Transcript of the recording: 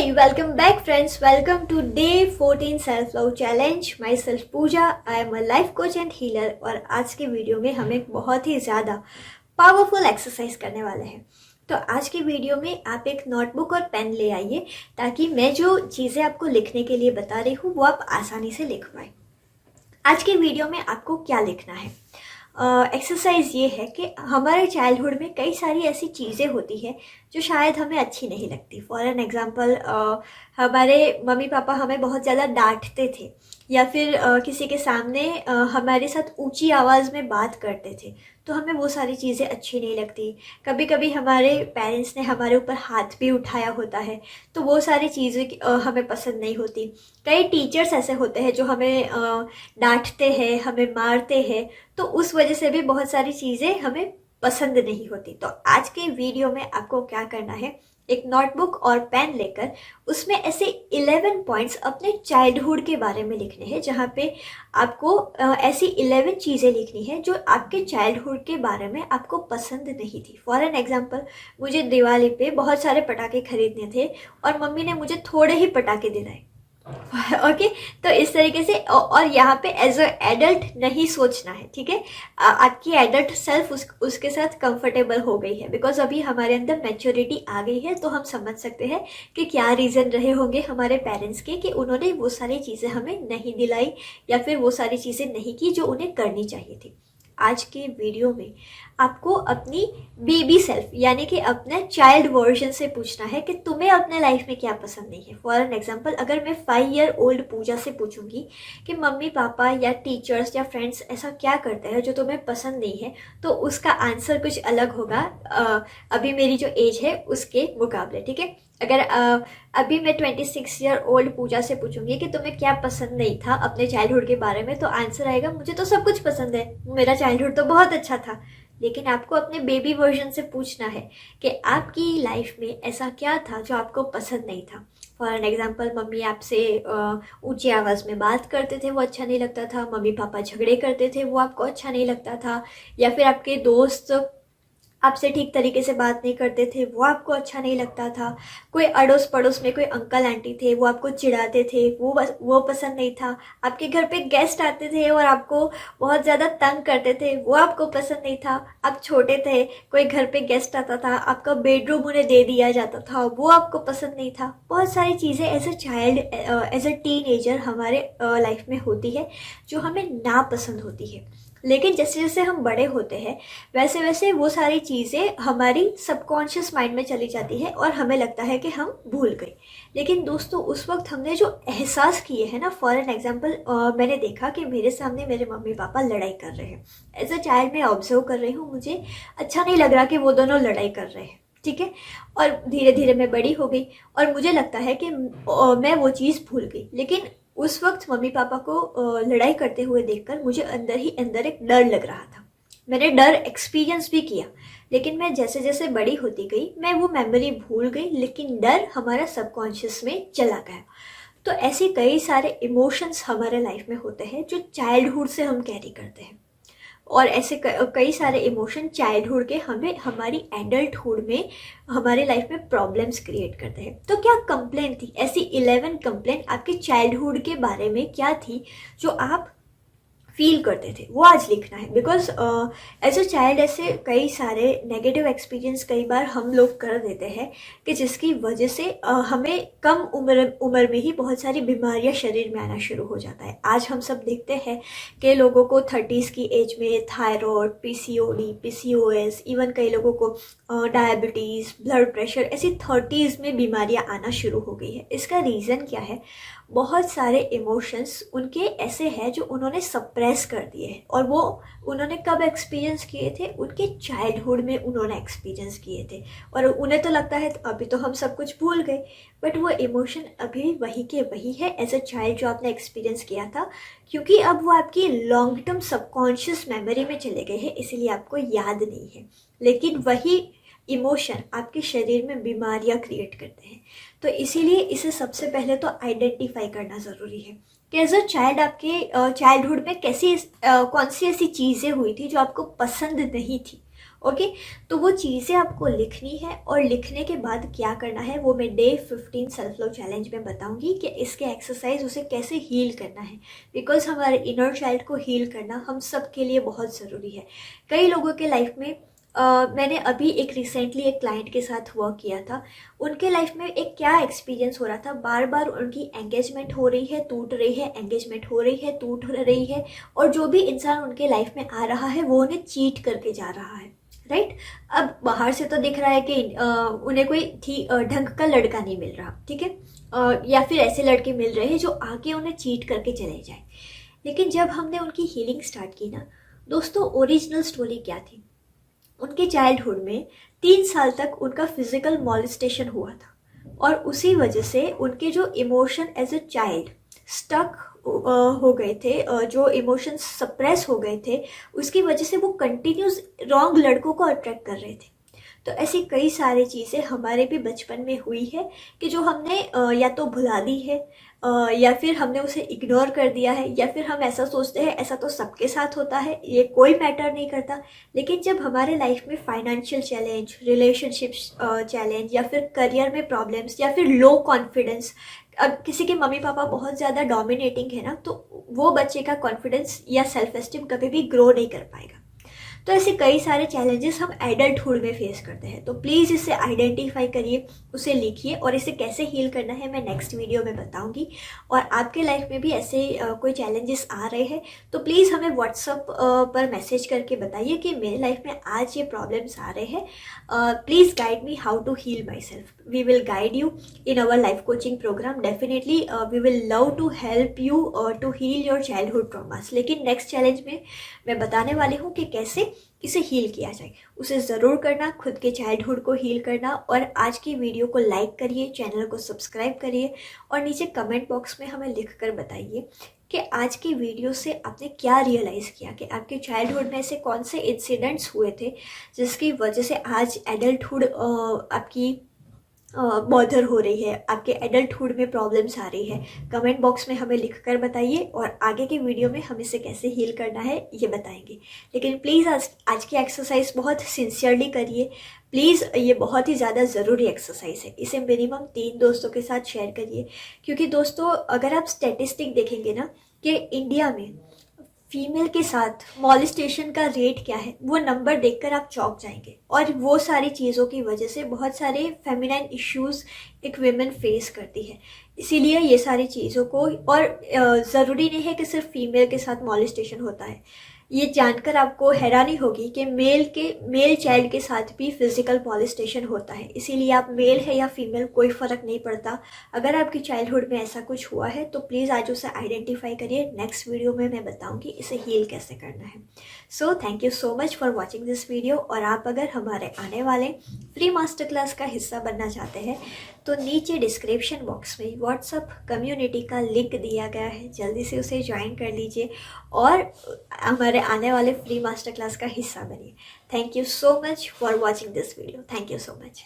Hey, welcome back friends. Welcome to day 14 self love challenge. Myself Pooja. I am a life coach and healer और आज के video में हम एक बहुत ही ज़्यादा पावरफुल एक्सरसाइज करने वाले हैं। तो आज के वीडियो में आप एक नोटबुक और पेन ले आइए ताकि मैं जो चीज़ें आपको लिखने के लिए बता रही हूँ वो आप आसानी से लिख पाए। आज के वीडियो में आपको क्या लिखना है? एक्सरसाइज ये है कि हमारे चाइल्डहुड में कई सारी ऐसी चीज़ें होती है जो शायद हमें अच्छी नहीं लगती। फॉर एन एग्जांपल, हमारे मम्मी पापा हमें बहुत ज़्यादा डांटते थे या फिर किसी के सामने हमारे साथ ऊंची आवाज़ में बात करते थे, तो हमें वो सारी चीज़ें अच्छी नहीं लगती। कभी कभी हमारे पेरेंट्स ने हमारे ऊपर हाथ भी उठाया होता है, तो वो सारी चीज़ें हमें पसंद नहीं होती। कई टीचर्स ऐसे होते हैं जो हमें डांटते हैं, हमें मारते हैं, तो उस वजह से भी बहुत सारी चीज़ें हमें पसंद नहीं होती। तो आज के वीडियो में आपको क्या करना है, एक नोटबुक और पेन लेकर उसमें ऐसे 11 पॉइंट्स अपने चाइल्डहुड के बारे में लिखने हैं, जहाँ पे आपको ऐसी 11 चीज़ें लिखनी है जो आपके चाइल्डहुड के बारे में आपको पसंद नहीं थी। फॉर एन एग्जांपल, मुझे दिवाली पे बहुत सारे पटाखे खरीदने थे और मम्मी ने मुझे थोड़े ही पटाखे दिलाए। ओके तो इस तरीके से और यहाँ पे एज अ एडल्ट नहीं सोचना है, ठीक है। आपकी एडल्ट सेल्फ उसके साथ कंफर्टेबल हो गई है, बिकॉज अभी हमारे अंदर मैच्योरिटी आ गई है, तो हम समझ सकते हैं कि क्या रीज़न रहे होंगे हमारे पेरेंट्स के कि उन्होंने वो सारी चीज़ें हमें नहीं दिलाई या फिर वो सारी चीज़ें नहीं की जो उन्हें करनी चाहिए थी। आज के वीडियो में आपको अपनी बेबी सेल्फ यानी कि अपने चाइल्ड वर्जन से पूछना है कि तुम्हें अपने लाइफ में क्या पसंद नहीं है। फॉर एन एग्जांपल, अगर मैं 5 ईयर ओल्ड पूजा से पूछूंगी कि मम्मी पापा या टीचर्स या फ्रेंड्स ऐसा क्या करते हैं जो तुम्हें पसंद नहीं है, तो उसका आंसर कुछ अलग होगा अभी मेरी जो एज है उसके मुकाबले, ठीक है। अगर अभी मैं 26 ईयर ओल्ड पूजा से पूछूंगी कि तुम्हें क्या पसंद नहीं था अपने चाइल्डहुड के बारे में, तो आंसर आएगा मुझे तो सब कुछ पसंद है, मेरा चाइल्डहुड तो बहुत अच्छा था। लेकिन आपको अपने बेबी वर्जन से पूछना है कि आपकी लाइफ में ऐसा क्या था जो आपको पसंद नहीं था। फॉर एन एग्जाम्पल, मम्मी आपसे ऊंची आवाज़ में बात करते थे, वो अच्छा नहीं लगता था। मम्मी पापा झगड़े करते थे, वो आपको अच्छा नहीं लगता था। या फिर आपके दोस्त आपसे ठीक तरीके से बात नहीं करते थे, वो आपको अच्छा नहीं लगता था। कोई अड़ोस पड़ोस में कोई अंकल आंटी थे, वो आपको चिढ़ाते थे, वो पसंद नहीं था। आपके घर पे गेस्ट आते थे और आपको बहुत ज़्यादा तंग करते थे, वो आपको पसंद नहीं था। आप छोटे थे, कोई घर पे गेस्ट आता था, आपका बेडरूम उन्हें दे दिया जाता था, वो आपको पसंद नहीं था। बहुत सारी चीज़ें as a child, as a teenager हमारे लाइफ में होती है जो हमें नापसंद होती है। लेकिन जैसे जैसे हम बड़े होते हैं वैसे वैसे वो सारी चीज़ें हमारी सबकॉन्शियस माइंड में चली जाती है और हमें लगता है कि हम भूल गए। लेकिन दोस्तों, उस वक्त हमने जो एहसास किए हैं ना, फॉर एन एग्जांपल, मैंने देखा कि मेरे सामने मेरे मम्मी पापा लड़ाई कर रहे हैं। एज अ चाइल्ड मैं ऑब्जर्व कर रही हूँ, मुझे अच्छा नहीं लग रहा कि वो दोनों लड़ाई कर रहे हैं, ठीक है। और धीरे धीरे मैं बड़ी हो गई और मुझे लगता है कि मैं वो चीज़ भूल गई। लेकिन उस वक्त मम्मी पापा को लड़ाई करते हुए देखकर मुझे अंदर ही अंदर एक डर लग रहा था। मैंने डर एक्सपीरियंस भी किया, लेकिन मैं जैसे जैसे बड़ी होती गई मैं वो मेमोरी भूल गई, लेकिन डर हमारा सबकॉन्शियस में चला गया। तो ऐसे कई सारे इमोशंस हमारे लाइफ में होते हैं जो चाइल्डहुड से हम कैरी करते हैं, और ऐसे कई सारे इमोशन चाइल्डहुड के हमें हमारी एडल्टहुड में हमारे लाइफ में प्रॉब्लम्स क्रिएट करते हैं। तो क्या कंप्लेन थी, ऐसी 11 कंप्लेन आपके चाइल्डहुड के बारे में क्या थी जो आप फील करते थे, वो आज लिखना है। बिकॉज एज अ चाइल्ड ऐसे कई सारे नेगेटिव एक्सपीरियंस कई बार हम लोग कर देते हैं कि जिसकी वजह से हमें कम उम्र में ही बहुत सारी बीमारियां शरीर में आना शुरू हो जाता है। आज हम सब देखते हैं कि लोगों को 30s की एज में थायराइड, पीसीओडी, पीसीओएस, इवन कई लोगों को डायबिटीज़, ब्लड प्रेशर, ऐसी 30s में बीमारियां आना शुरू हो गई है। इसका रीज़न क्या है? बहुत सारे इमोशंस उनके ऐसे हैं जो उन्होंने सप्रेस कर दिए हैं, और वो उन्होंने कब एक्सपीरियंस किए थे? उनके चाइल्डहुड में उन्होंने एक्सपीरियंस किए थे, और उन्हें तो लगता है अभी तो हम सब कुछ भूल गए, बट वो इमोशन अभी वही के वही है एज अ चाइल्ड जो आपने एक्सपीरियंस किया था, क्योंकि अब वो आपकी लॉन्ग टर्म सबकॉन्शियस मेमोरी में चले गए हैं, इसीलिए आपको याद नहीं है। लेकिन वही इमोशन आपके शरीर में बीमारियां क्रिएट करते हैं। तो इसीलिए इसे सबसे पहले तो आइडेंटिफाई करना ज़रूरी है कि एज अ चाइल्ड आपके चाइल्डहुड में कौन सी ऐसी चीज़ें हुई थी जो आपको पसंद नहीं थी, ओके, तो वो चीज़ें आपको लिखनी है और लिखने के बाद क्या करना है वो मैं डे 15 सेल्फ लव चैलेंज में बताऊंगी कि इसके एक्सरसाइज उसे कैसे हील करना है। बिकॉज हमारे इनर चाइल्ड को हील करना हम सब के लिए बहुत ज़रूरी है। कई लोगों के लाइफ में मैंने अभी एक रिसेंटली एक क्लाइंट के साथ वर्क किया था। उनके लाइफ में एक क्या एक्सपीरियंस हो रहा था, बार बार उनकी एंगेजमेंट हो रही है, टूट रही है, एंगेजमेंट हो रही है, टूट रही है, और जो भी इंसान उनके लाइफ में आ रहा है वो उन्हें चीट करके जा रहा है, राइट। अब बाहर से तो दिख रहा है कि उन्हें कोई ढंग का लड़का नहीं मिल रहा, ठीक है, या फिर ऐसे लड़के मिल रहे हैं जो आके उन्हें चीट करके चले जाए। लेकिन जब हमने उनकी हीलिंग स्टार्ट की ना दोस्तों, ओरिजिनल स्टोरी क्या थी, उनके चाइल्डहुड में 3 साल तक उनका फिजिकल मॉलेस्टेशन हुआ था और उसी वजह से उनके जो emotion as a child stuck हो गए थे, जो इमोशंस सप्रेस हो गए थे, उसकी वजह से वो कंटिन्यूस रॉन्ग लड़कों को अट्रैक्ट कर रहे थे। तो ऐसी कई सारी चीज़ें हमारे भी बचपन में हुई है कि जो हमने या तो भुला दी है, या फिर हमने उसे इग्नोर कर दिया है, या फिर हम ऐसा सोचते हैं ऐसा तो सबके साथ होता है, ये कोई मैटर नहीं करता। लेकिन जब हमारे लाइफ में फाइनेंशियल चैलेंज, रिलेशनशिप्स चैलेंज, या फिर करियर में प्रॉब्लम्स, या फिर लो कॉन्फिडेंस, अब किसी के मम्मी पापा बहुत ज़्यादा डोमिनेटिंग है ना, तो वो बच्चे का कॉन्फिडेंस या सेल्फ एस्टीम कभी भी ग्रो नहीं कर पाएगा। तो ऐसे कई सारे चैलेंजेस हम एडल्टहुड में फेस करते हैं। तो प्लीज़ इसे आइडेंटिफाई करिए, उसे लिखिए, और इसे कैसे हील करना है मैं नेक्स्ट वीडियो में बताऊंगी। और आपके लाइफ में भी ऐसे कोई चैलेंजेस आ रहे हैं तो प्लीज़ हमें व्हाट्सअप पर मैसेज करके बताइए कि मेरे लाइफ में आज ये प्रॉब्लम्स आ रहे हैं, please guide me how to heal myself. We will guide you in our life coaching program. Definitely we will love to help you to heal your childhood traumas. लेकिन next challenge में मैं बताने वाली हूँ कि कैसे इसे heal किया जाए। उसे ज़रूर करना, खुद के चाइल्डहुड को हील करना। और आज की वीडियो को लाइक करिए, चैनल को सब्सक्राइब करिए, और नीचे कमेंट बॉक्स में हमें लिख कर बताइए कि आज की वीडियो से आपने क्या रियलाइज़ किया, कि आपके चाइल्डहुड में ऐसे कौन से इंसिडेंट्स हुए थे जिसकी वजह से आज एडल्टहुड आपकी बॉदर हो रही है, आपके एडल्टहुड में प्रॉब्लम्स आ रही है। कमेंट बॉक्स में हमें लिख कर बताइए, और आगे की वीडियो में हम इसे कैसे हील करना है ये बताएंगे। लेकिन प्लीज़ आज की एक्सरसाइज बहुत सिंसियरली करिए प्लीज़, ये बहुत ही ज़्यादा ज़रूरी एक्सरसाइज है। इसे मिनिमम 3 दोस्तों के साथ शेयर करिए, क्योंकि दोस्तों अगर आप स्टैटिस्टिक देखेंगे ना कि इंडिया में फीमेल के साथ मॉलेस्टेशन का रेट क्या है, वो नंबर देखकर आप चौंक जाएंगे। और वो सारी चीज़ों की वजह से बहुत सारे फेमिनाइन इश्यूज़ एक विमेन फेस करती है। इसीलिए ये सारी चीज़ों को, और ज़रूरी नहीं है कि सिर्फ फीमेल के साथ मॉलेस्टेशन होता है। ये जानकर आपको हैरानी होगी कि मेल चाइल्ड के साथ भी फिजिकल मॉलेस्टेशन होता है। इसीलिए आप मेल है या फीमेल कोई फ़र्क नहीं पड़ता। अगर आपकी चाइल्डहुड में ऐसा कुछ हुआ है तो प्लीज़ आज उसे आइडेंटिफाई करिए। नेक्स्ट वीडियो में मैं बताऊंगी इसे हील कैसे करना है। So thank you so much for watching this video. और आप अगर हमारे आने वाले फ्री मास्टर क्लास का हिस्सा बनना चाहते हैं तो नीचे डिस्क्रिप्शन बॉक्स में व्हाट्सअप कम्युनिटी का लिंक दिया गया है, जल्दी से उसे ज्वाइन कर लीजिए और हमारे आने वाले फ्री मास्टर क्लास का हिस्सा बनिए। Thank you so much for watching this video. Thank you so much.